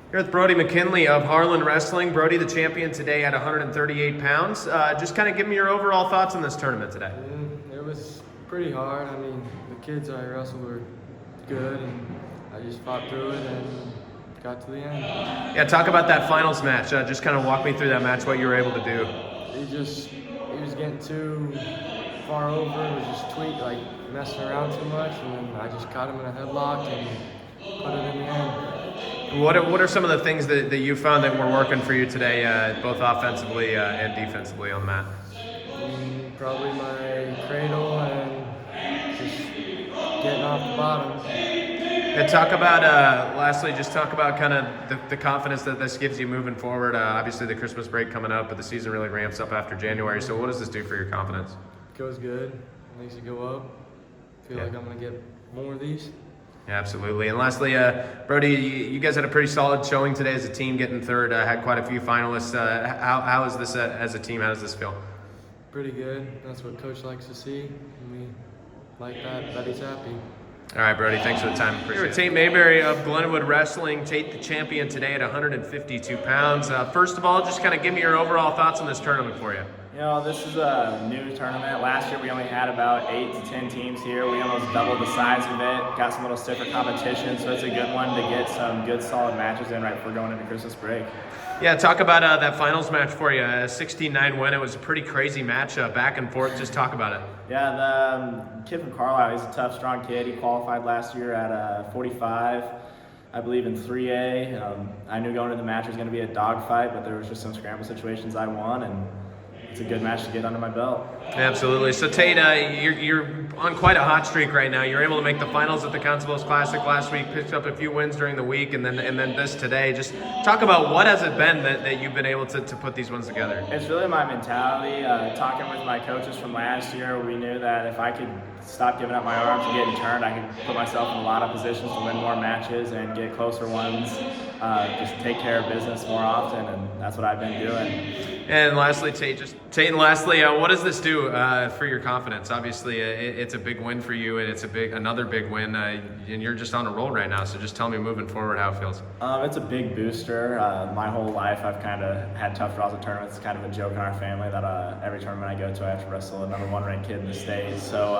Here with Brody McKinley of Harlan Wrestling. Brody, the champion today at 138 pounds. Just kind of give me your overall thoughts on this tournament today. It was pretty hard. I mean, the kids I wrestled were good, and I just fought through it and got to the end. Yeah, talk about that finals match. Just kind of walk me through that match, what you were able to do. He was getting too far over. He was just messing around too much, and then I just caught him in a headlock and put it in the end. What are some of the things that you found that were working for you today, both offensively and defensively on the mat? Probably my cradle and just getting off the bottom. And talk about, lastly, just talk about kind of the confidence that this gives you moving forward. Obviously, the Christmas break coming up, but the season really ramps up after January. So what does this do for your confidence? Goes good. Makes you go up. Feel like I'm going to get more of these. Absolutely. And lastly, Brody, you guys had a pretty solid showing today as a team, getting third, had quite a few finalists. How is this as a team? How does this feel? Pretty good. That's what Coach likes to see. And we like that he's happy. All right, Brody, thanks for the time. Appreciate it. Tate Mayberry of Glenwood Wrestling. Tate, the champion today at 152 pounds. First of all, just kind of give me your overall thoughts on this tournament for you. You know, this is a new tournament. Last year we only had about 8 to 10 teams here. We almost doubled the size of it, got some little stiffer competition, so it's a good one to get some good solid matches in right before going into Christmas break. Yeah, talk about that finals match for you. A 16-9 win. It was a pretty crazy match, back and forth. Just talk about it. Yeah, the kid from Carlisle, he's a tough, strong kid. He qualified last year at 45, I believe, in 3A. I knew going into the match it was going to be a dogfight, but there was just some scramble situations I won, and it's a good match to get under my belt. Absolutely. So Tate, you're on quite a hot streak right now. You're able to make the finals at the Constables Classic last week, picked up a few wins during the week, and then this today. Just talk about what has it been that you've been able to put these ones together. It's really my mentality. Talking with my coaches from last year, we knew that if I could stop giving up my arms and getting turned, I could put myself in a lot of positions to win more matches and get closer ones. Just take care of business more often, and that's what I've been doing. And lastly, Tate, what does this do for your confidence? Obviously, it's a big win for you, and it's another big win, and you're just on a roll right now. So just tell me, moving forward, how it feels. It's a big booster. My whole life, I've kind of had tough draws at tournaments. It's kind of a joke in our family that every tournament I go to, I have to wrestle a number 1 ranked kid in the state. So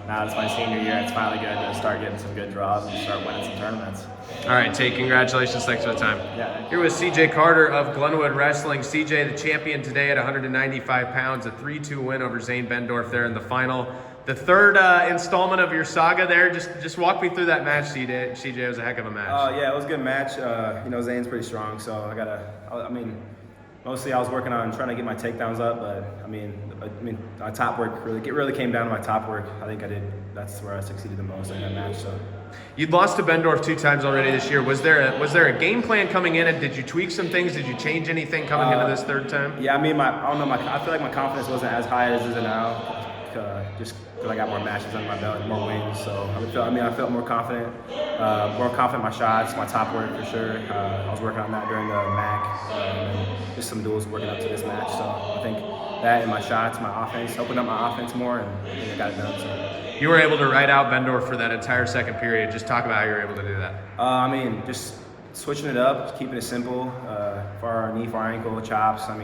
now it's my senior year. It's finally good to start getting some good draws and start winning some tournaments. All right, Tate, congratulations. Thanks for the time. Yeah. Here with CJ Carter of Glenwood Wrestling. CJ, the champion today at 195 pounds, a 3-2 win over Zane Bendorf there in the final. The third installment of your saga there. Just walk me through that match, CJ. It was a heck of a match. Yeah, it was a good match. Zane's pretty strong, so mostly I was working on trying to get my takedowns up, but my top work really came down to my top work. I think that's where I succeeded the most in that match. So. You'd lost to Bendorf 2 times already this year. Was there a game plan coming in, and did you tweak some things? Did you change anything coming into this third time? Yeah, I feel like my confidence wasn't as high as it is now. Just because I got more matches under my belt and more wins, so I felt more confident in my shots, my top work for sure. I was working on that during the MAC, and just some duels working up to this match. So I think that and my shots, my offense, opened up my offense more, and I think I got it done. So. You were able to ride out Bendorf for that entire second period. Just talk about how you were able to do that. Just switching it up, keeping it simple, for our knee, for our ankle, chops. I've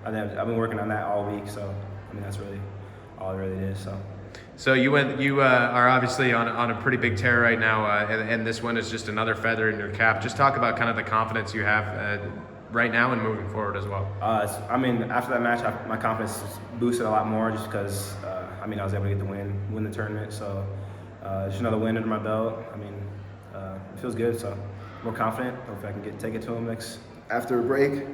been working on that all week, so that's really all it really is. So you are obviously on a pretty big tear right now, and this one is just another feather in your cap. Just talk about kind of the confidence you have right now and moving forward as well. After that match, my confidence boosted a lot more just because I was able to get the win the tournament. So just another win under my belt. It feels good. So more confident. Hopefully I can take it to him after a break.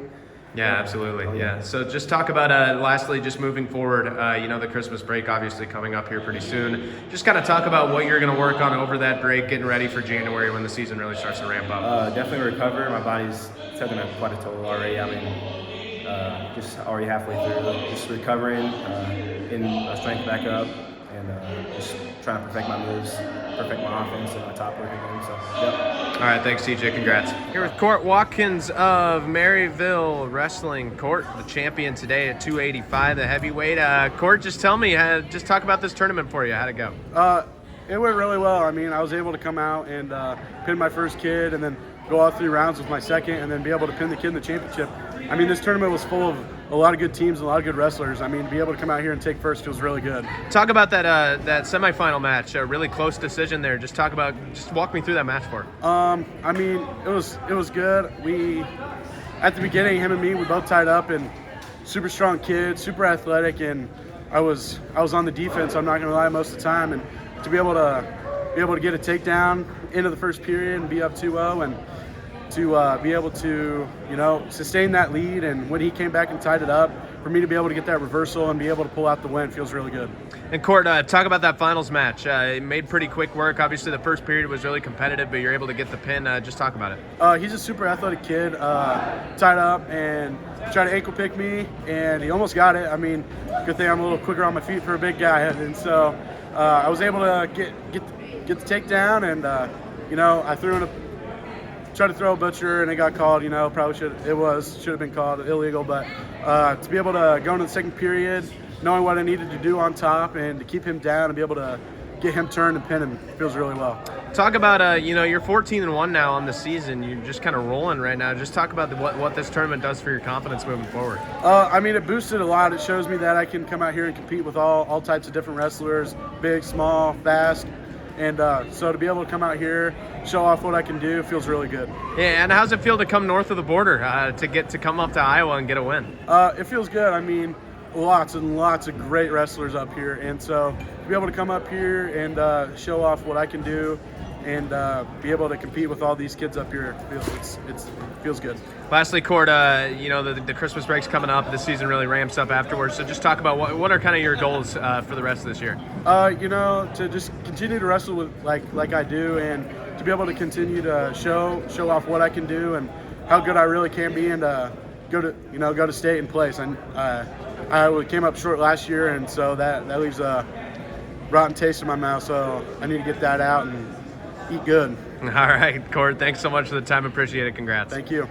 Yeah, absolutely. Yeah. So just talk about, lastly, just moving forward, the Christmas break obviously coming up here pretty soon. Just kind of talk about what you're going to work on over that break, getting ready for January when the season really starts to ramp up. Definitely recover. My body's taking quite a toll already. Just already halfway through. Just recovering, getting my strength back up, and just trying to perfect my moves, perfect my offense, and my top work again. So, yep. All right, thanks, CJ. Congrats. Here with Court Watkins of Maryville Wrestling. Court, the champion today at 285, the heavyweight. Court, just tell me, just talk about this tournament for you. How'd it go? It went really well. I was able to come out and pin my first kid, and then go all 3 rounds with my second, and then be able to pin the kid in the championship. I mean, this tournament was full of a lot of good teams and a lot of good wrestlers. I mean, to be able to come out here and take first feels really good. Talk about that semifinal match, a really close decision there. Just walk me through that match for. I mean, it was good. At the beginning, him and me, we both tied up, and super strong kid, super athletic, and I was on the defense. I'm not gonna lie, most of the time, and to be able to get a takedown into the first period and be up 2-0, and to be able to, sustain that lead, and when he came back and tied it up, for me to be able to get that reversal and be able to pull out the win feels really good. And Court, talk about that finals match. It made pretty quick work. Obviously, the first period was really competitive, but you're able to get the pin. Just talk about it. He's a super athletic kid, tied up and tried to ankle pick me, and he almost got it. I mean, good thing I'm a little quicker on my feet for a big guy, and so I was able to get the takedown, and I tried to throw a butcher, and it got called. Probably should have been called illegal, but to be able to go into the second period, knowing what I needed to do on top, and to keep him down and be able to get him turned and pin him feels really well. Talk about you're 14-1 now on the season. You're just kind of rolling right now. Just talk about what this tournament does for your confidence moving forward. I mean, it boosted a lot. It shows me that I can come out here and compete with all types of different wrestlers, big, small, fast. And so to be able to come out here, show off what I can do, feels really good. Yeah, and how's it feel to come north of the border to come up to Iowa and get a win? It feels good. I mean, lots and lots of great wrestlers up here, and so to be able to come up here and show off what I can do and be able to compete with all these kids up here, it feels good. Lastly, Court, the Christmas break's coming up. The season really ramps up afterwards. So just talk about what are kind of your goals for the rest of this year? To just continue to wrestle with like I do, and to be able to continue to show off what I can do and how good I really can be, and go to state and place. And I came up short last year, and so that leaves a rotten taste in my mouth. So I need to get that out and eat good. All right, Court, thanks so much for the time. Appreciate it. Congrats. Thank you.